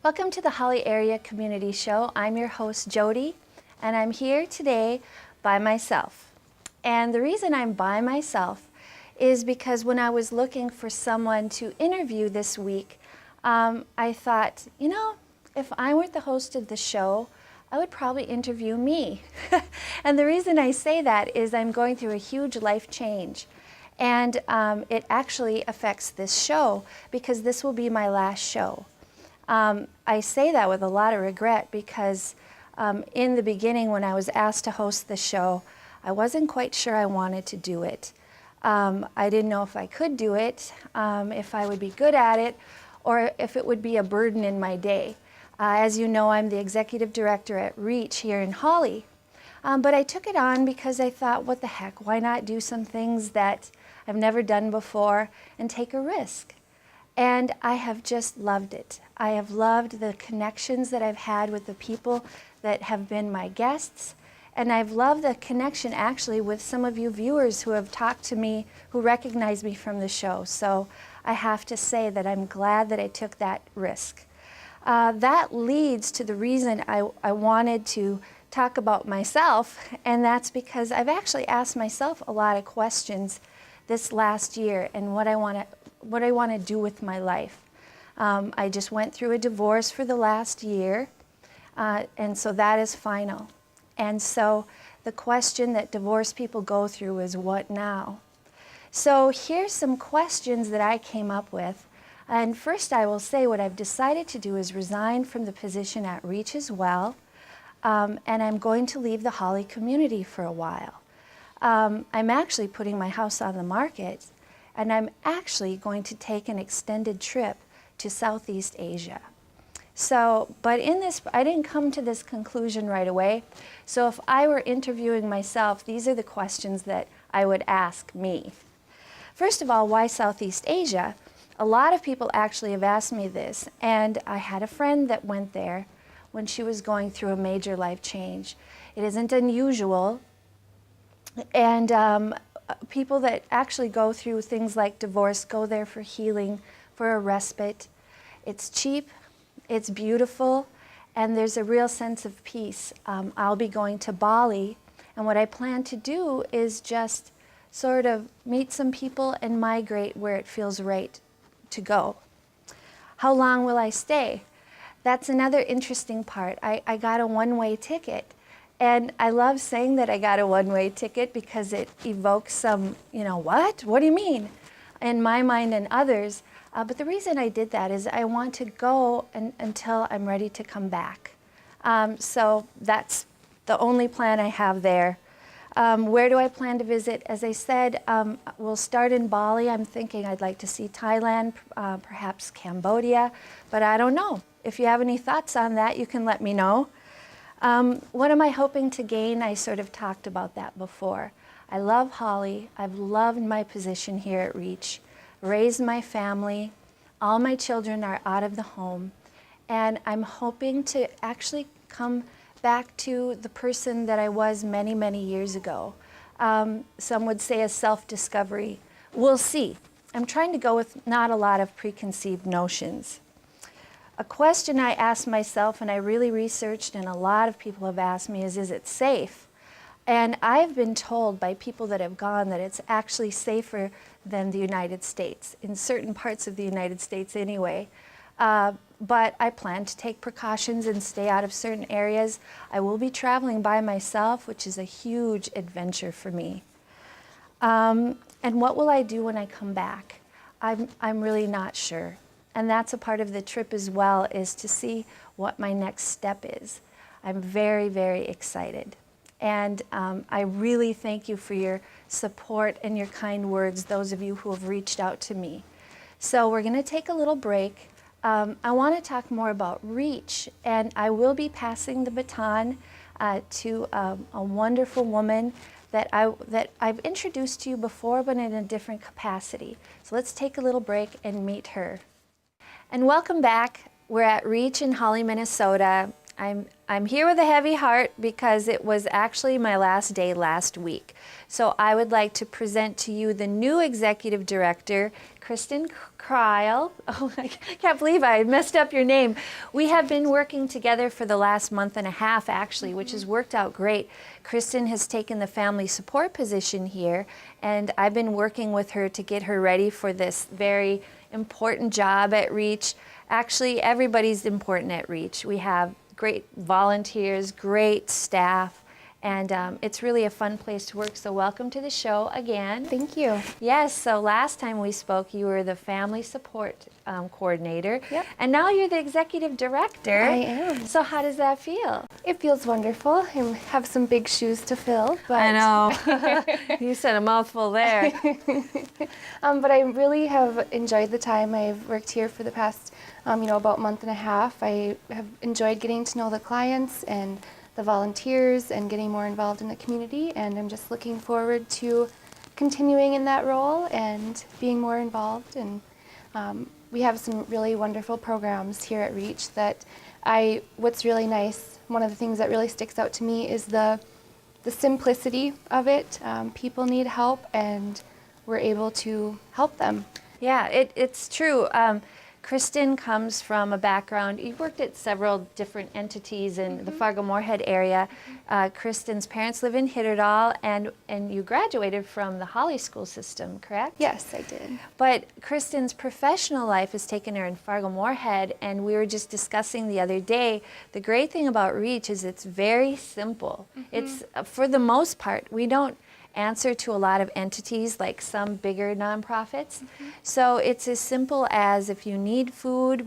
Welcome to the Hawley Area Community Show. I'm your host, Jody, and I'm here today by myself. And the reason I'm by myself is because when I was looking for someone to interview this week, I thought, if I weren't the host of the show, I would probably interview me. And the reason I say that is I'm going through a huge life change. And it actually affects this show because this will be my last show. I say that with a lot of regret because in the beginning when I was asked to host the show, I wasn't quite sure I wanted to do it. I didn't know if I could do it, if I would be good at it, or if it would be a burden in my day. As you know, I'm the executive director at REACH here in Hawley. But I took it on because I thought, what the heck, why not do some things that I've never done before and take a risk? And I have just loved it. I have loved the connections that I've had with the people that have been my guests. And I've loved the connection actually with some of you viewers who have talked to me, who recognize me from the show. So I have to say that I'm glad that I took that risk. That leads to the reason I wanted to talk about myself, and that's because I've actually asked myself a lot of questions this last year and what I want to do with my life. I just went through a divorce for the last year, and so that is final. And so the question that divorced people go through is, what now? So here's some questions that I came up with. And first I will say what I've decided to do is resign from the position at REACH as well, and I'm going to leave the Hawley community for a while. I'm actually putting my house on the market, and I'm actually going to take an extended trip to Southeast Asia. So, but in this, I didn't come to this conclusion right away. So if I were interviewing myself, these are the questions that I would ask me. First of all, why Southeast Asia? A lot of people actually have asked me this, and I had a friend that went there when she was going through a major life change. It isn't unusual, and people that actually go through things like divorce go there for healing, for a respite. It's cheap, it's beautiful, and there's a real sense of peace. I'll be going to Bali, and what I plan to do is just sort of meet some people and migrate where it feels right to go. How long will I stay? That's another interesting part. I got a one-way ticket. And I love saying that I got a one-way ticket because it evokes some, what? What do you mean? In my mind and others. But the reason I did that is I want to go until I'm ready to come back. So that's the only plan I have there. Where do I plan to visit? As I said, we'll start in Bali. I'm thinking I'd like to see Thailand, perhaps Cambodia, but I don't know. If you have any thoughts on that, you can let me know. What am I hoping to gain? I sort of talked about that before. I love Hawley. I've loved my position here at REACH, raised my family. All my children are out of the home. And I'm hoping to actually come back to the person that I was many, many years ago. Some would say a self-discovery. We'll see. I'm trying to go with not a lot of preconceived notions. A question I asked myself, and I really researched, and a lot of people have asked me, is it safe? And I've been told by people that have gone that it's actually safer than the United States, in certain parts of the United States anyway. But I plan to take precautions and stay out of certain areas. I will be traveling by myself, which is a huge adventure for me. And what will I do when I come back? I'm really not sure. And that's a part of the trip as well, is to see what my next step is. I'm very, very excited. And I really thank you for your support and your kind words, those of you who have reached out to me. So we're going to take a little break. I want to talk more about REACH, and I will be passing the baton to a wonderful woman that I've introduced to you before, but in a different capacity. So let's take a little break and meet her. And welcome back. We're at REACH in Hawley, Minnesota, I'm here with a heavy heart because it was actually my last day last week. So I would like to present to you the new executive director, Kristen Kreil. Oh, I can't believe I messed up your name. We have been working together for the last month and a half, actually, which has worked out great. Kristen has taken the family support position here, and I've been working with her to get her ready for this very important job at Reach. Actually, everybody's important at Reach. We have great volunteers, great staff, and it's really a fun place to work. So welcome to the show again. Thank you. Yes, so last time we spoke, you were the family support coordinator. Yep. And now you're the executive director. I am. So how does that feel? It feels wonderful. I have some big shoes to fill. But I know. You said a mouthful there. But I really have enjoyed the time. I've worked here for the past, about a month and a half. I have enjoyed getting to know the clients and the volunteers and getting more involved in the community, and I'm just looking forward to continuing in that role and being more involved. And we have some really wonderful programs here at Reach that what's really nice, one of the things that really sticks out to me is the simplicity of it. People need help and we're able to help them. Yeah, it's true. Kristen comes from a background, you worked at several different entities in the Fargo-Moorhead area. Kristen's parents live in Hitterdal, and you graduated from the Hawley school system, correct? Yes, I did. But Kristen's professional life has taken her in Fargo-Moorhead, and we were just discussing the other day, the great thing about Reach is it's very simple. It's, for the most part, we don't answer to a lot of entities like some bigger nonprofits. So it's as simple as if you need food,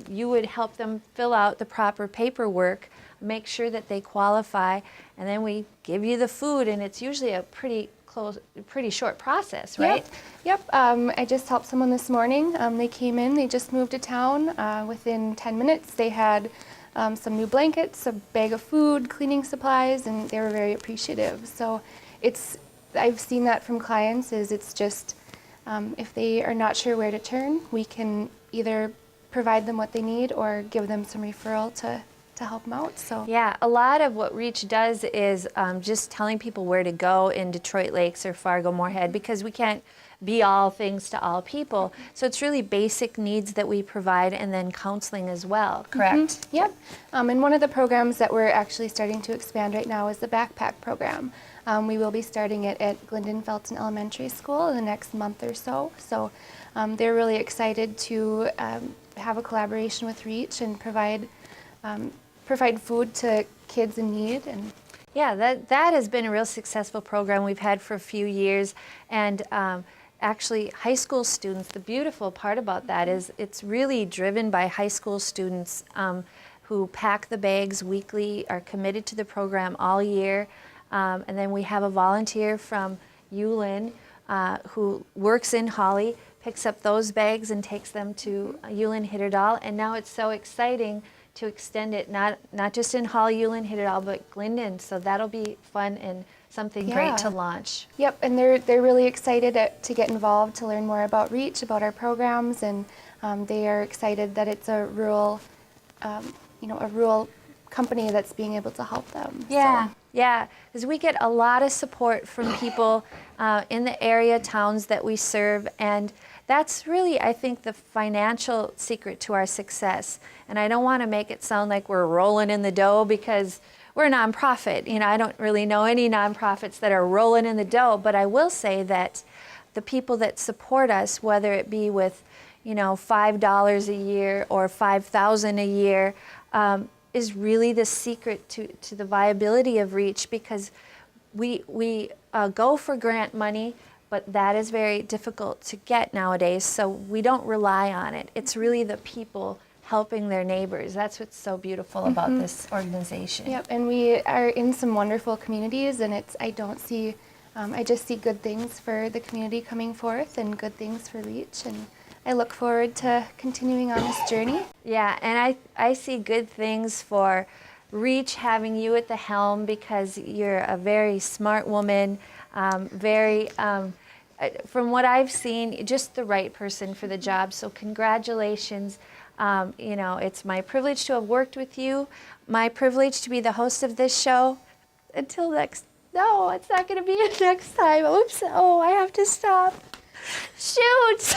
you would help them fill out the proper paperwork, make sure that they qualify, and then we give you the food, and it's usually a pretty short process, right? Yep. I just helped someone this morning. They came in, they just moved to town. Within 10 minutes they had some new blankets, a bag of food, cleaning supplies, and they were very appreciative. So I've seen that from clients, it's just if they are not sure where to turn, we can either provide them what they need or give them some referral to help them out. So yeah, a lot of what Reach does is just telling people where to go in Detroit Lakes or Fargo-Moorhead, because we can't be all things to all people. So it's really basic needs that we provide, and then counseling as well, correct? Yep. And one of the programs that we're actually starting to expand right now is the backpack program. We will be starting it at Glendon Felton Elementary School in the next month or so. So they're really excited to have a collaboration with Reach and provide food to kids in need. And yeah, that has been a real successful program we've had for a few years. And actually, high school students, the beautiful part about that is it's really driven by high school students who pack the bags weekly, are committed to the program all year. And then we have a volunteer from Ullin who works in Hawley, picks up those bags and takes them to Ullin Hitterdal. And now it's so exciting to extend it, not just in Hawley, Ullin Hitterdal, but Glendon. So that'll be fun and something great to launch. Yep, and they're really excited to get involved, to learn more about Reach, about our programs, and they are excited that it's a rural company that's being able to help them. Yeah. So. Yeah, because we get a lot of support from people in the area towns that we serve, and that's really, I think, the financial secret to our success. And I don't want to make it sound like we're rolling in the dough, because we're a nonprofit. I don't really know any nonprofits that are rolling in the dough, but I will say that the people that support us, whether it be with, $5 a year or $5,000 a year, is really the secret to the viability of Reach, because we go for grant money, but that is very difficult to get nowadays, so we don't rely on it. It's really the people helping their neighbors. That's what's so beautiful about this organization. Yep, and we are in some wonderful communities, and I just see good things for the community coming forth and good things for Reach, and I look forward to continuing on this journey. Yeah, and I see good things for Reach having you at the helm, because you're a very smart woman, from what I've seen, just the right person for the job. So congratulations. You know, it's my privilege to have worked with you, my privilege to be the host of this show. Until next, no, it's not going to be next time. Oops, oh, I have to stop. Shoot!